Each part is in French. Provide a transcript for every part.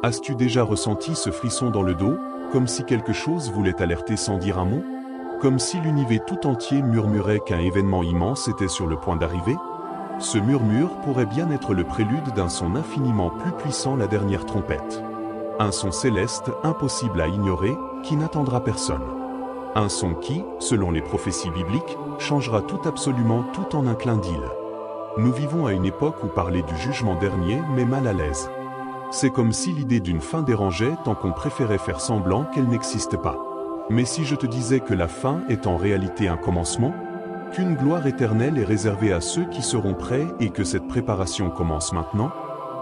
As-tu déjà ressenti ce frisson dans le dos, comme si quelque chose voulait t'alerter sans dire un mot? Comme si l'univers tout entier murmurait qu'un événement immense était sur le point d'arriver? Ce murmure pourrait bien être le prélude d'un son infiniment plus puissant, la dernière trompette. Un son céleste, impossible à ignorer, qui n'attendra personne. Un son qui, selon les prophéties bibliques, changera tout, absolument tout en un clin d'œil. Nous vivons à une époque où parler du jugement dernier met mal à l'aise. C'est comme si l'idée d'une fin dérangeait tant qu'on préférait faire semblant qu'elle n'existe pas. Mais si je te disais que la fin est en réalité un commencement, qu'une gloire éternelle est réservée à ceux qui seront prêts et que cette préparation commence maintenant?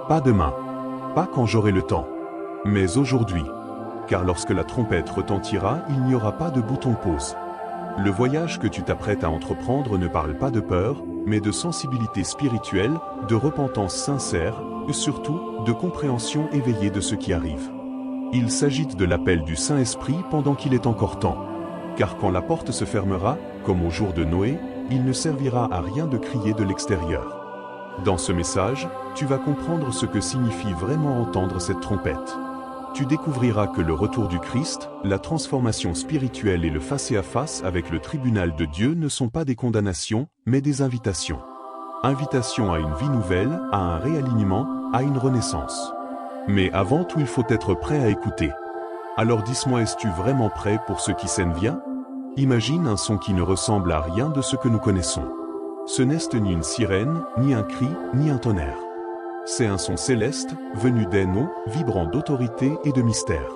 Pas demain, pas quand j'aurai le temps, mais aujourd'hui. Car lorsque la trompette retentira, il n'y aura pas de bouton pause. Le voyage que tu t'apprêtes à entreprendre ne parle pas de peur, mais de sensibilité spirituelle, de repentance sincère, et surtout, de compréhension éveillée de ce qui arrive. Il s'agit de l'appel du Saint-Esprit pendant qu'il est encore temps. Car quand la porte se fermera, comme au jour de Noé, il ne servira à rien de crier de l'extérieur. Dans ce message, tu vas comprendre ce que signifie vraiment entendre cette trompette. Tu découvriras que le retour du Christ, la transformation spirituelle et le face-à-face avec le tribunal de Dieu ne sont pas des condamnations, mais des invitations. Invitations à une vie nouvelle, à un réalignement, à une renaissance. Mais avant tout, il faut être prêt à écouter. Alors dis-moi, es-tu vraiment prêt pour ce qui s'en vient? Imagine un son qui ne ressemble à rien de ce que nous connaissons. Ce n'est ni une sirène, ni un cri, ni un tonnerre. C'est un son céleste, venu d'en haut, vibrant d'autorité et de mystère.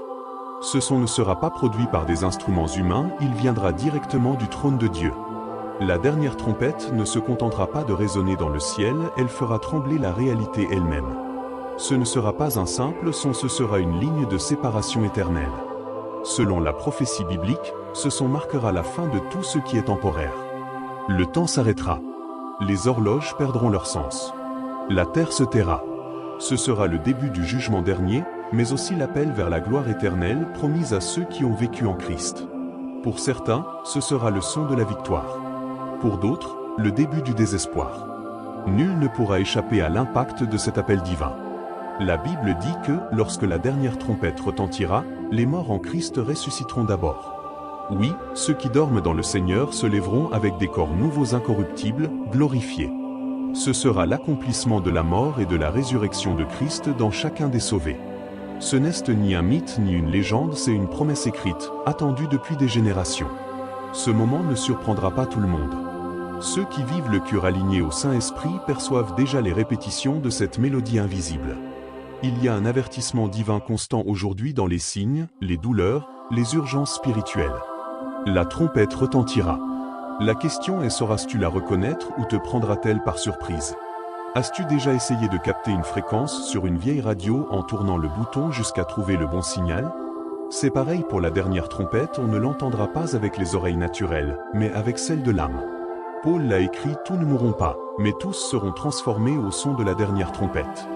Ce son ne sera pas produit par des instruments humains, il viendra directement du trône de Dieu. La dernière trompette ne se contentera pas de résonner dans le ciel, elle fera trembler la réalité elle-même. Ce ne sera pas un simple son, ce sera une ligne de séparation éternelle. Selon la prophétie biblique, ce son marquera la fin de tout ce qui est temporaire. Le temps s'arrêtera. Les horloges perdront leur sens. La terre se taira. Ce sera le début du jugement dernier, mais aussi l'appel vers la gloire éternelle promise à ceux qui ont vécu en Christ. Pour certains, ce sera le son de la victoire. Pour d'autres, le début du désespoir. Nul ne pourra échapper à l'impact de cet appel divin. La Bible dit que, lorsque la dernière trompette retentira, les morts en Christ ressusciteront d'abord. Oui, ceux qui dorment dans le Seigneur se lèveront avec des corps nouveaux incorruptibles, glorifiés. Ce sera l'accomplissement de la mort et de la résurrection de Christ dans chacun des sauvés. Ce n'est ni un mythe ni une légende, c'est une promesse écrite, attendue depuis des générations. Ce moment ne surprendra pas tout le monde. Ceux qui vivent le cœur aligné au Saint-Esprit perçoivent déjà les répétitions de cette mélodie invisible. Il y a un avertissement divin constant aujourd'hui dans les signes, les douleurs, les urgences spirituelles. La trompette retentira. La question est, sauras-tu la reconnaître ou te prendra-t-elle par surprise? As-tu déjà essayé de capter une fréquence sur une vieille radio en tournant le bouton jusqu'à trouver le bon signal? C'est pareil pour la dernière trompette, on ne l'entendra pas avec les oreilles naturelles, mais avec celles de l'âme. Paul l'a écrit, tous ne mourront pas, mais tous seront transformés au son de la dernière trompette.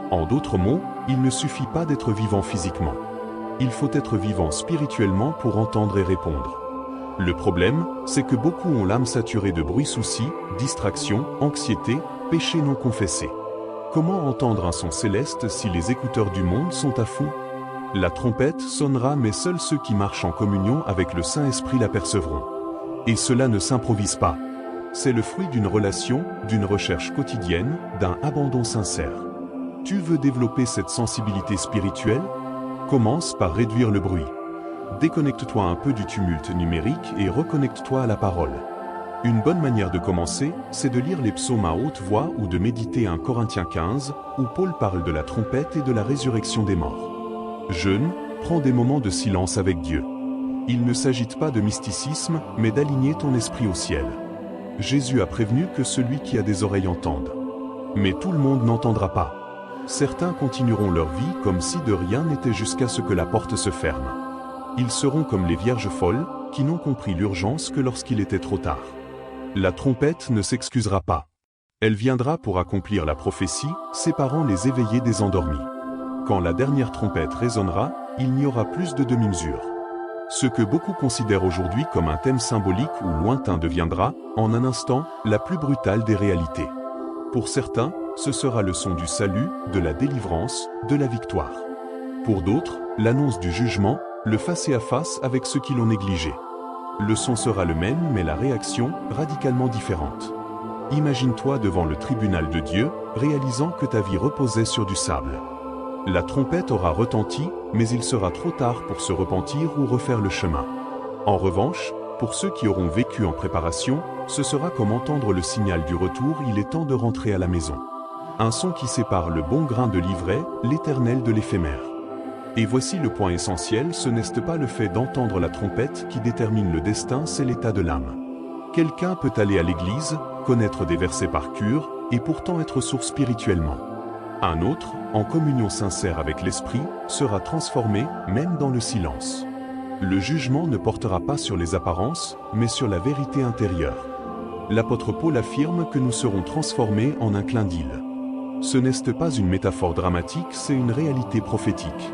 En d'autres mots, il ne suffit pas d'être vivant physiquement. Il faut être vivant spirituellement pour entendre et répondre. Le problème, c'est que beaucoup ont l'âme saturée de bruit, soucis, distractions, anxiété, péchés non confessés. Comment entendre un son céleste si les écouteurs du monde sont à fond? La trompette sonnera, mais seuls ceux qui marchent en communion avec le Saint-Esprit l'apercevront. Et cela ne s'improvise pas. C'est le fruit d'une relation, d'une recherche quotidienne, d'un abandon sincère. Tu veux développer cette sensibilité spirituelle? Commence par réduire le bruit. Déconnecte-toi un peu du tumulte numérique et reconnecte-toi à la parole. Une bonne manière de commencer, c'est de lire les psaumes à haute voix ou de méditer 1 Corinthiens 15, où Paul parle de la trompette et de la résurrection des morts. Jeûne, prends des moments de silence avec Dieu. Il ne s'agit pas de mysticisme, mais d'aligner ton esprit au ciel. Jésus a prévenu que celui qui a des oreilles entende. Mais tout le monde n'entendra pas. Certains continueront leur vie comme si de rien n'était jusqu'à ce que la porte se ferme. Ils seront comme les vierges folles, qui n'ont compris l'urgence que lorsqu'il était trop tard. La trompette ne s'excusera pas. Elle viendra pour accomplir la prophétie, séparant les éveillés des endormis. Quand la dernière trompette résonnera, il n'y aura plus de demi-mesure. Ce que beaucoup considèrent aujourd'hui comme un thème symbolique ou lointain deviendra, en un instant, la plus brutale des réalités. Pour certains, ce sera le son du salut, de la délivrance, de la victoire. Pour d'autres, l'annonce du jugement, le face-à-face avec ceux qui l'ont négligé. Le son sera le même, mais la réaction, radicalement différente. Imagine-toi devant le tribunal de Dieu, réalisant que ta vie reposait sur du sable. La trompette aura retenti, mais il sera trop tard pour se repentir ou refaire le chemin. En revanche, pour ceux qui auront vécu en préparation, ce sera comme entendre le signal du retour, il est temps de rentrer à la maison. Un son qui sépare le bon grain de l'ivraie, l'éternel de l'éphémère. Et voici le point essentiel, ce n'est pas le fait d'entendre la trompette qui détermine le destin, c'est l'état de l'âme. Quelqu'un peut aller à l'église, connaître des versets par cœur, et pourtant être sourd spirituellement. Un autre, en communion sincère avec l'Esprit, sera transformé, même dans le silence. Le jugement ne portera pas sur les apparences, mais sur la vérité intérieure. L'apôtre Paul affirme que nous serons transformés en un clin d'œil. Ce n'est pas une métaphore dramatique, c'est une réalité prophétique.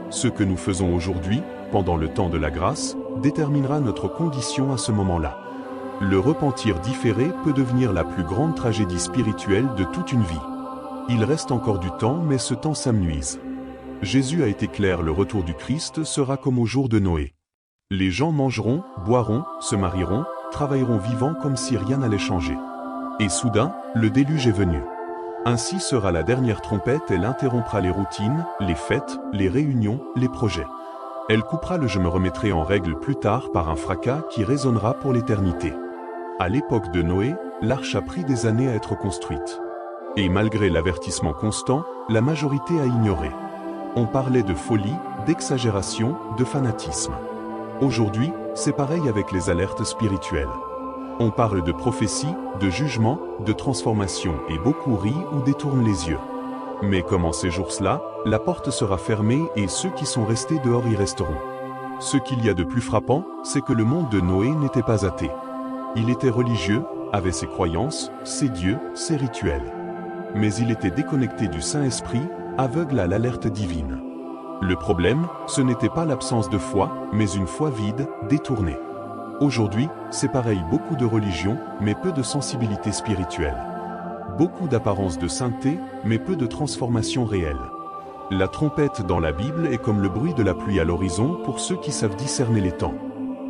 Ce que nous faisons aujourd'hui, pendant le temps de la grâce, déterminera notre condition à ce moment-là. Le repentir différé peut devenir la plus grande tragédie spirituelle de toute une vie. Il reste encore du temps, mais ce temps s'amenuise. Jésus a été clair, le retour du Christ sera comme au jour de Noé. Les gens mangeront, boiront, se marieront, travailleront vivants comme si rien n'allait changer. Et soudain, le déluge est venu. Ainsi sera la dernière trompette, elle interrompra les routines, les fêtes, les réunions, les projets. Elle coupera le « je me remettrai en règle plus tard » par un fracas qui résonnera pour l'éternité. À l'époque de Noé, l'arche a pris des années à être construite. Et malgré l'avertissement constant, la majorité a ignoré. On parlait de folie, d'exagération, de fanatisme. Aujourd'hui, c'est pareil avec les alertes spirituelles. On parle de prophétie, de jugement, de transformation et beaucoup rient ou détournent les yeux. Mais comme en ces jours-là, la porte sera fermée et ceux qui sont restés dehors y resteront. Ce qu'il y a de plus frappant, c'est que le monde de Noé n'était pas athée. Il était religieux, avait ses croyances, ses dieux, ses rituels. Mais il était déconnecté du Saint-Esprit, aveugle à l'alerte divine. Le problème, ce n'était pas l'absence de foi, mais une foi vide, détournée. Aujourd'hui, c'est pareil, beaucoup de religion, mais peu de sensibilité spirituelle. Beaucoup d'apparence de sainteté, mais peu de transformation réelle. La trompette dans la Bible est comme le bruit de la pluie à l'horizon pour ceux qui savent discerner les temps.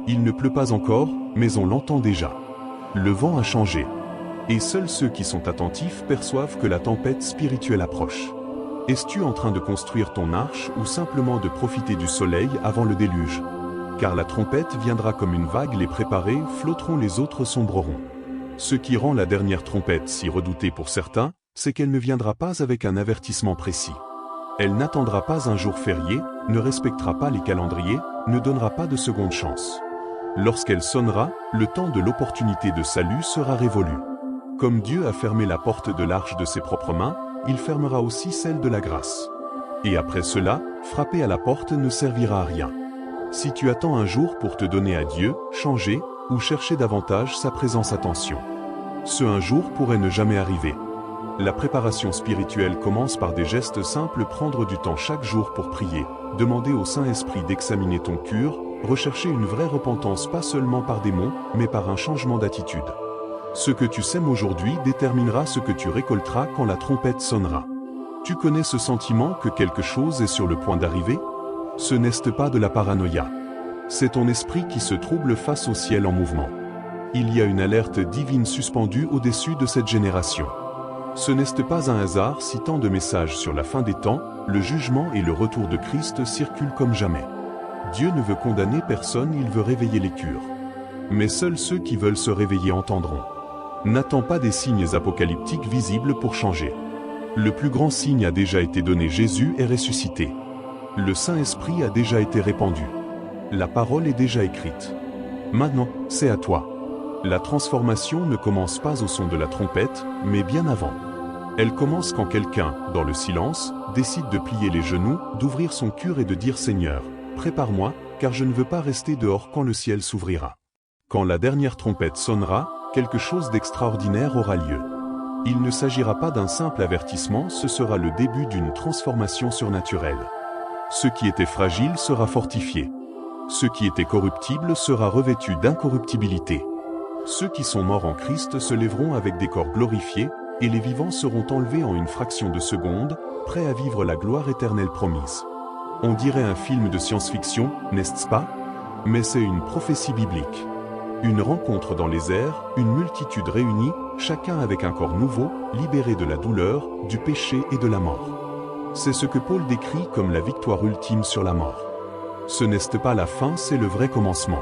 Il ne pleut pas encore, mais on l'entend déjà. Le vent a changé. Et seuls ceux qui sont attentifs perçoivent que la tempête spirituelle approche. Es-tu en train de construire ton arche ou simplement de profiter du soleil avant le déluge? Car la trompette viendra comme une vague, les préparés flotteront, les autres sombreront. Ce qui rend la dernière trompette si redoutée pour certains, c'est qu'elle ne viendra pas avec un avertissement précis. Elle n'attendra pas un jour férié, ne respectera pas les calendriers, ne donnera pas de seconde chance. Lorsqu'elle sonnera, le temps de l'opportunité de salut sera révolu. Comme Dieu a fermé la porte de l'arche de ses propres mains, il fermera aussi celle de la grâce. Et après cela, frapper à la porte ne servira à rien. Si tu attends un jour pour te donner à Dieu, changer, ou chercher davantage sa présence, attention. Ce un jour pourrait ne jamais arriver. La préparation spirituelle commence par des gestes simples, prendre du temps chaque jour pour prier, demander au Saint-Esprit d'examiner ton cœur, rechercher une vraie repentance, pas seulement par des mots, mais par un changement d'attitude. Ce que tu sèmes aujourd'hui déterminera ce que tu récolteras quand la trompette sonnera. Tu connais ce sentiment que quelque chose est sur le point d'arriver? Ce n'est pas de la paranoïa. C'est ton esprit qui se trouble face au ciel en mouvement. Il y a une alerte divine suspendue au-dessus de cette génération. Ce n'est pas un hasard si tant de messages sur la fin des temps, le jugement et le retour de Christ circulent comme jamais. Dieu ne veut condamner personne, il veut réveiller les cœurs. Mais seuls ceux qui veulent se réveiller entendront. N'attends pas des signes apocalyptiques visibles pour changer. Le plus grand signe a déjà été donné, Jésus est ressuscité. Le Saint-Esprit a déjà été répandu. La parole est déjà écrite. Maintenant, c'est à toi. La transformation ne commence pas au son de la trompette, mais bien avant. Elle commence quand quelqu'un, dans le silence, décide de plier les genoux, d'ouvrir son cœur et de dire « Seigneur, prépare-moi, car je ne veux pas rester dehors quand le ciel s'ouvrira. » Quand la dernière trompette sonnera, quelque chose d'extraordinaire aura lieu. Il ne s'agira pas d'un simple avertissement, ce sera le début d'une transformation surnaturelle. Ce qui était fragile sera fortifié. Ce qui était corruptible sera revêtu d'incorruptibilité. Ceux qui sont morts en Christ se lèveront avec des corps glorifiés, et les vivants seront enlevés en une fraction de seconde, prêts à vivre la gloire éternelle promise. On dirait un film de science-fiction, n'est-ce pas? Mais c'est une prophétie biblique. Une rencontre dans les airs, une multitude réunie, chacun avec un corps nouveau, libéré de la douleur, du péché et de la mort. C'est ce que Paul décrit comme la victoire ultime sur la mort. Ce n'est pas la fin, c'est le vrai commencement.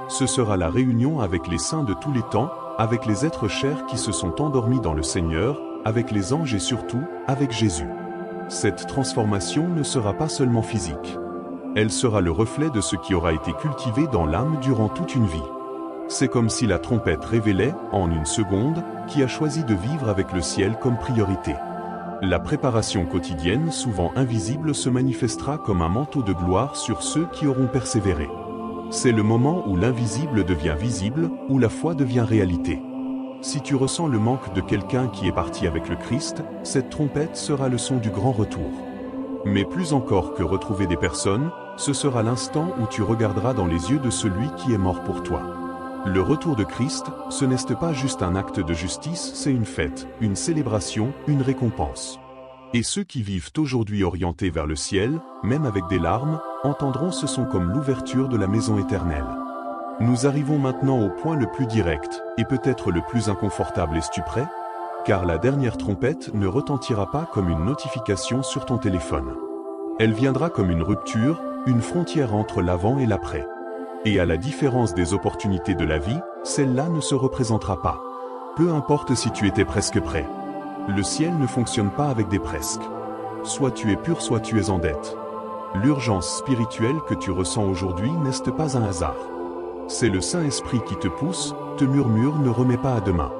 Ce sera la réunion avec les saints de tous les temps, avec les êtres chers qui se sont endormis dans le Seigneur, avec les anges et surtout, avec Jésus. Cette transformation ne sera pas seulement physique. Elle sera le reflet de ce qui aura été cultivé dans l'âme durant toute une vie. C'est comme si la trompette révélait, en une seconde, qui a choisi de vivre avec le ciel comme priorité. La préparation quotidienne, souvent invisible, se manifestera comme un manteau de gloire sur ceux qui auront persévéré. C'est le moment où l'invisible devient visible, où la foi devient réalité. Si tu ressens le manque de quelqu'un qui est parti avec le Christ, cette trompette sera le son du grand retour. Mais plus encore que retrouver des personnes, ce sera l'instant où tu regarderas dans les yeux de celui qui est mort pour toi. Le retour de Christ, ce n'est pas juste un acte de justice, c'est une fête, une célébration, une récompense. Et ceux qui vivent aujourd'hui orientés vers le ciel, même avec des larmes, entendront ce son comme l'ouverture de la maison éternelle. Nous arrivons maintenant au point le plus direct, et peut-être le plus inconfortable. Es-tu prêt? Car la dernière trompette ne retentira pas comme une notification sur ton téléphone. Elle viendra comme une rupture, une frontière entre l'avant et l'après. Et à la différence des opportunités de la vie, celle-là ne se représentera pas. Peu importe si tu étais presque prêt. Le ciel ne fonctionne pas avec des presque. Soit tu es pur, soit tu es en dette. L'urgence spirituelle que tu ressens aujourd'hui n'est pas un hasard. C'est le Saint-Esprit qui te pousse, te murmure, ne remets pas à demain.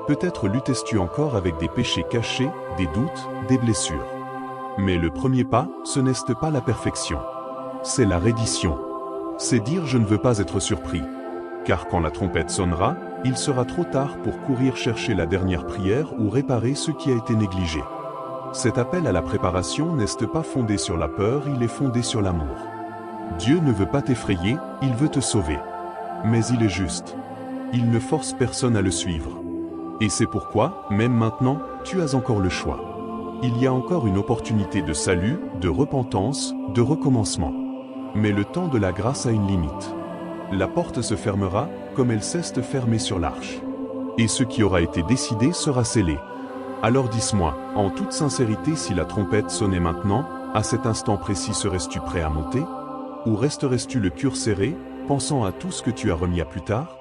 Peut-être luttes-tu encore avec des péchés cachés, des doutes, des blessures. Mais le premier pas, ce n'est pas la perfection. C'est la reddition. C'est dire je ne veux pas être surpris. Car quand la trompette sonnera, il sera trop tard pour courir chercher la dernière prière ou réparer ce qui a été négligé. Cet appel à la préparation n'est pas fondé sur la peur, il est fondé sur l'amour. Dieu ne veut pas t'effrayer, il veut te sauver. Mais il est juste. Il ne force personne à le suivre. Et c'est pourquoi, même maintenant, tu as encore le choix. Il y a encore une opportunité de salut, de repentance, de recommencement. Mais le temps de la grâce a une limite. La porte se fermera, comme elle cesse de fermer sur l'arche. Et ce qui aura été décidé sera scellé. Alors dis-moi, en toute sincérité, si la trompette sonnait maintenant, à cet instant précis serais-tu prêt à monter? Ou resterais-tu le cœur serré, pensant à tout ce que tu as remis à plus tard?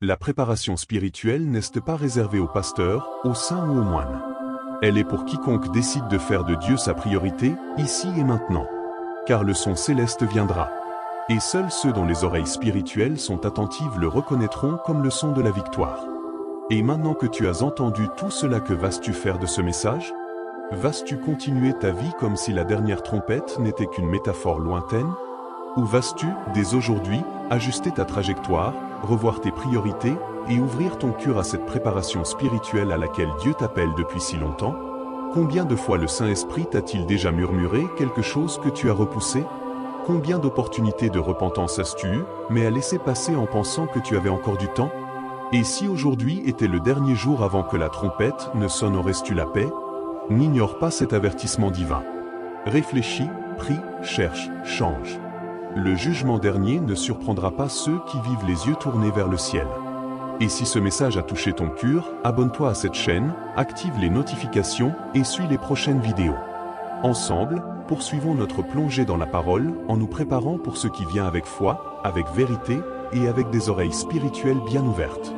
La préparation spirituelle n'est pas réservée aux pasteurs, aux saints ou aux moines. Elle est pour quiconque décide de faire de Dieu sa priorité, ici et maintenant. Car le son céleste viendra. Et seuls ceux dont les oreilles spirituelles sont attentives le reconnaîtront comme le son de la victoire. Et maintenant que tu as entendu tout cela, que vas-tu faire de ce message? Vas-tu continuer ta vie comme si la dernière trompette n'était qu'une métaphore lointaine? Ou vas-tu, dès aujourd'hui, ajuster ta trajectoire, revoir tes priorités, et ouvrir ton cœur à cette préparation spirituelle à laquelle Dieu t'appelle depuis si longtemps? Combien de fois le Saint-Esprit t'a-t-il déjà murmuré quelque chose que tu as repoussé? Combien d'opportunités de repentance as-tu eues, mais à laisser passer en pensant que tu avais encore du temps? Et si aujourd'hui était le dernier jour avant que la trompette ne sonne, aurais-tu la paix? N'ignore pas cet avertissement divin. Réfléchis, prie, cherche, change. Le jugement dernier ne surprendra pas ceux qui vivent les yeux tournés vers le ciel. Et si ce message a touché ton cœur, abonne-toi à cette chaîne, active les notifications et suis les prochaines vidéos. Ensemble, poursuivons notre plongée dans la parole en nous préparant pour ce qui vient avec foi, avec vérité et avec des oreilles spirituelles bien ouvertes.